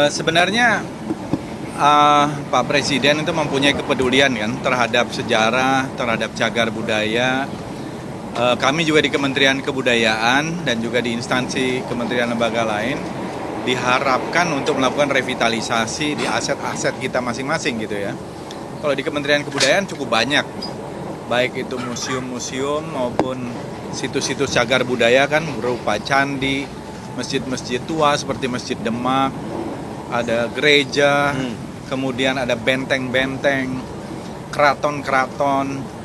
Sebenarnya Pak Presiden itu mempunyai kepedulian kan terhadap sejarah, terhadap cagar budaya. Kami juga di Kementerian Kebudayaan dan juga di instansi kementerian lembaga lain diharapkan untuk melakukan revitalisasi di aset-aset kita masing-masing gitu ya. Kalau di Kementerian Kebudayaan cukup banyak, baik itu museum-museum maupun situs-situs cagar budaya kan berupa candi, masjid-masjid tua seperti Masjid Demak, ada gereja, kemudian ada benteng-benteng, keraton-keraton,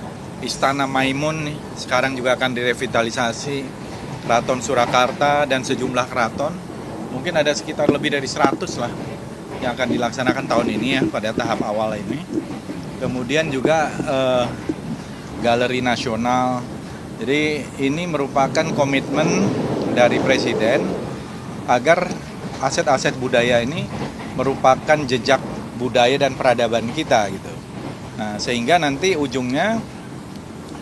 Istana Maimun nih, sekarang juga akan direvitalisasi, Keraton Surakarta dan sejumlah keraton. Mungkin ada sekitar lebih dari 100 lah yang akan dilaksanakan tahun ini ya pada tahap awal ini. Kemudian juga Galeri Nasional. Jadi ini merupakan komitmen dari Presiden agar aset-aset budaya ini merupakan jejak budaya dan peradaban kita gitu. Nah, sehingga nanti ujungnya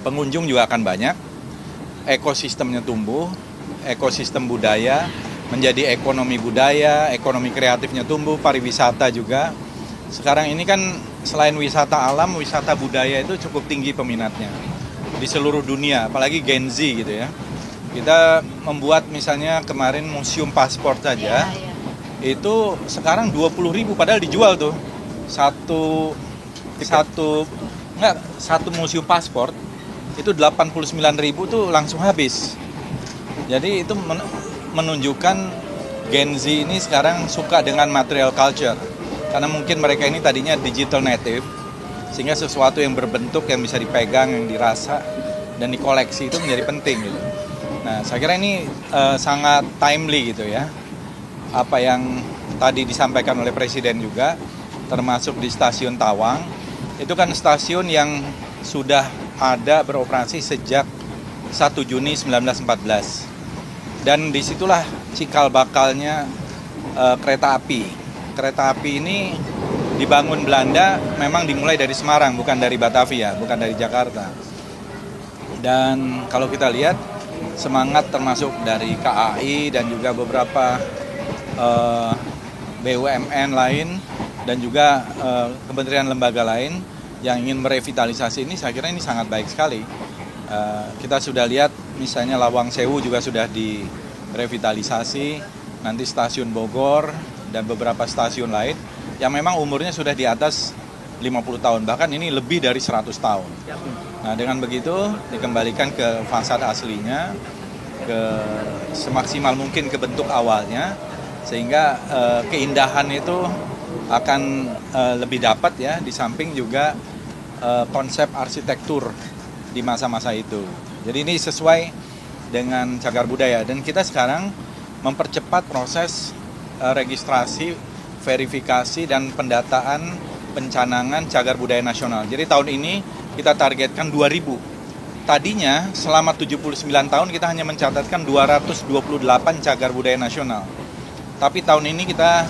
pengunjung juga akan banyak, ekosistemnya tumbuh, ekosistem budaya menjadi ekonomi budaya, ekonomi kreatifnya tumbuh, pariwisata juga. Sekarang ini kan selain wisata alam, wisata budaya itu cukup tinggi peminatnya di seluruh dunia, apalagi Gen Z gitu ya. Kita membuat misalnya kemarin museum paspor saja, itu sekarang 20.000 padahal dijual tuh satu museum paspor itu 89.000 tuh langsung habis. Jadi itu menunjukkan Gen Z ini sekarang suka dengan material culture. Karena mungkin mereka ini tadinya digital native, sehingga sesuatu yang berbentuk, yang bisa dipegang, yang dirasa, dan dikoleksi itu menjadi penting gitu. Nah, saya kira ini sangat timely gitu ya. Apa yang tadi disampaikan oleh Presiden juga, termasuk di Stasiun Tawang, itu kan stasiun yang sudah ada beroperasi sejak 1 Juni 1914. Dan disitulah cikal bakalnya kereta api. Kereta api ini dibangun Belanda memang dimulai dari Semarang, bukan dari Batavia, bukan dari Jakarta. Dan kalau kita lihat semangat termasuk dari KAI dan juga beberapa BUMN lain dan juga kementerian lembaga lain yang ingin merevitalisasi ini, saya kira ini sangat baik sekali. Kita sudah lihat misalnya Lawang Sewu juga sudah direvitalisasi, nanti stasiun Bogor dan beberapa stasiun lain yang memang umurnya sudah di atas 50 tahun, bahkan ini lebih dari 100 tahun. Nah, dengan begitu dikembalikan ke fasad aslinya, ke semaksimal mungkin ke bentuk awalnya, sehingga keindahan itu akan lebih dapat ya, di samping juga konsep arsitektur di masa-masa itu. Jadi ini sesuai dengan cagar budaya, dan kita sekarang mempercepat proses registrasi, verifikasi, dan pendataan pencanangan cagar budaya nasional. Jadi tahun ini kita targetkan 2.000. Tadinya selama 79 tahun kita hanya mencatatkan 228 cagar budaya nasional. Tapi tahun ini kita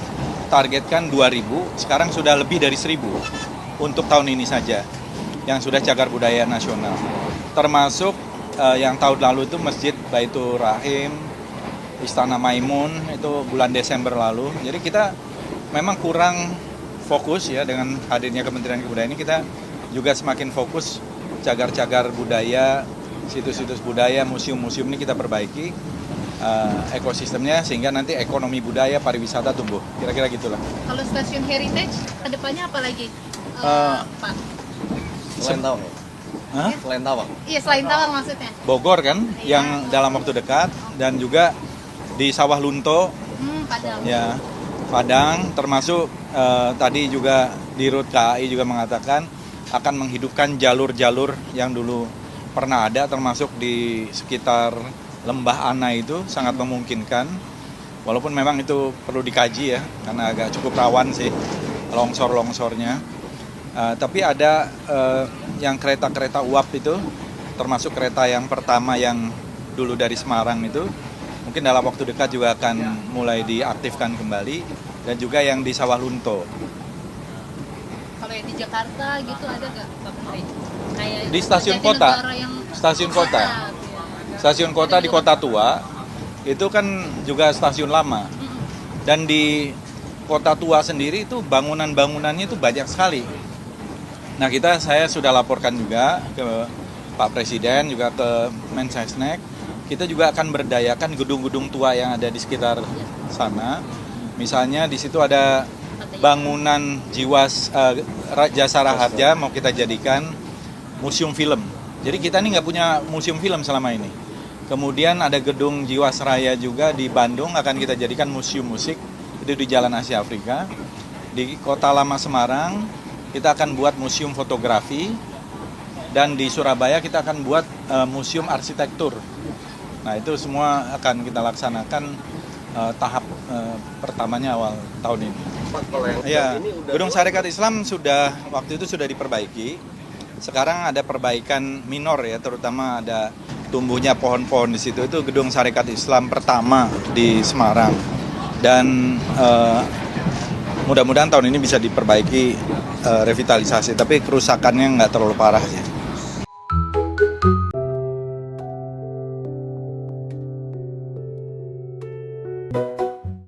targetkan 2.000, sekarang sudah lebih dari 1.000 untuk tahun ini saja yang sudah cagar budaya nasional. Termasuk yang tahun lalu itu Masjid Baitur Rahim, Istana Maimun itu bulan Desember lalu. Jadi kita memang kurang fokus ya dengan hadirnya Kementerian Kebudayaan ini, kita juga semakin fokus cagar-cagar budaya, situs-situs budaya, museum-museum ini kita perbaiki ekosistemnya sehingga nanti ekonomi budaya, pariwisata tumbuh. Kira-kira gitulah. Kalau stasiun heritage, kedepannya apa lagi, Pak? Selain Tawang ya? Hah? Selain Tawang? Iya, selain Tawang maksudnya. Bogor kan, yang dalam waktu dekat, dan juga di Sawah Lunto, Padang. ya, Padang, termasuk tadi juga di Rut KAI juga mengatakan akan menghidupkan jalur-jalur yang dulu pernah ada, termasuk di sekitar Lembah Ana itu sangat memungkinkan, walaupun memang itu perlu dikaji ya, karena agak cukup rawan sih longsor-longsornya. Tapi ada yang kereta-kereta uap itu, termasuk kereta yang pertama yang dulu dari Semarang itu, mungkin dalam waktu dekat juga akan mulai diaktifkan kembali, dan juga yang di Sawah Lunto. Kalau yang di Jakarta gitu ada nggak, Pak Menteri? Kayak Di stasiun kota, Jatinegara yang stasiun kota, stasiun kota di Kota Tua itu kan juga stasiun lama, dan di Kota Tua sendiri itu bangunan-bangunannya itu banyak sekali. Nah saya sudah laporkan juga ke Pak Presiden, juga ke Mensesnek. Kita juga akan berdayakan gedung-gedung tua yang ada di sekitar sana. Misalnya di situ ada bangunan Jasara Harja mau kita jadikan museum film. Jadi kita ini nggak punya museum film selama ini. Kemudian ada gedung Jiwasraya juga di Bandung akan kita jadikan museum musik, itu di Jalan Asia Afrika. Di Kota Lama Semarang kita akan buat museum fotografi, dan di Surabaya kita akan buat museum arsitektur. Nah itu semua akan kita laksanakan tahap pertamanya awal tahun ini. Ya, Gedung Sarekat Islam waktu itu sudah diperbaiki. Sekarang ada perbaikan minor ya, terutama ada tumbuhnya pohon-pohon di situ. Itu Gedung Sarekat Islam pertama di Semarang. Dan mudah-mudahan tahun ini bisa diperbaiki revitalisasi, tapi kerusakannya nggak terlalu parah ya.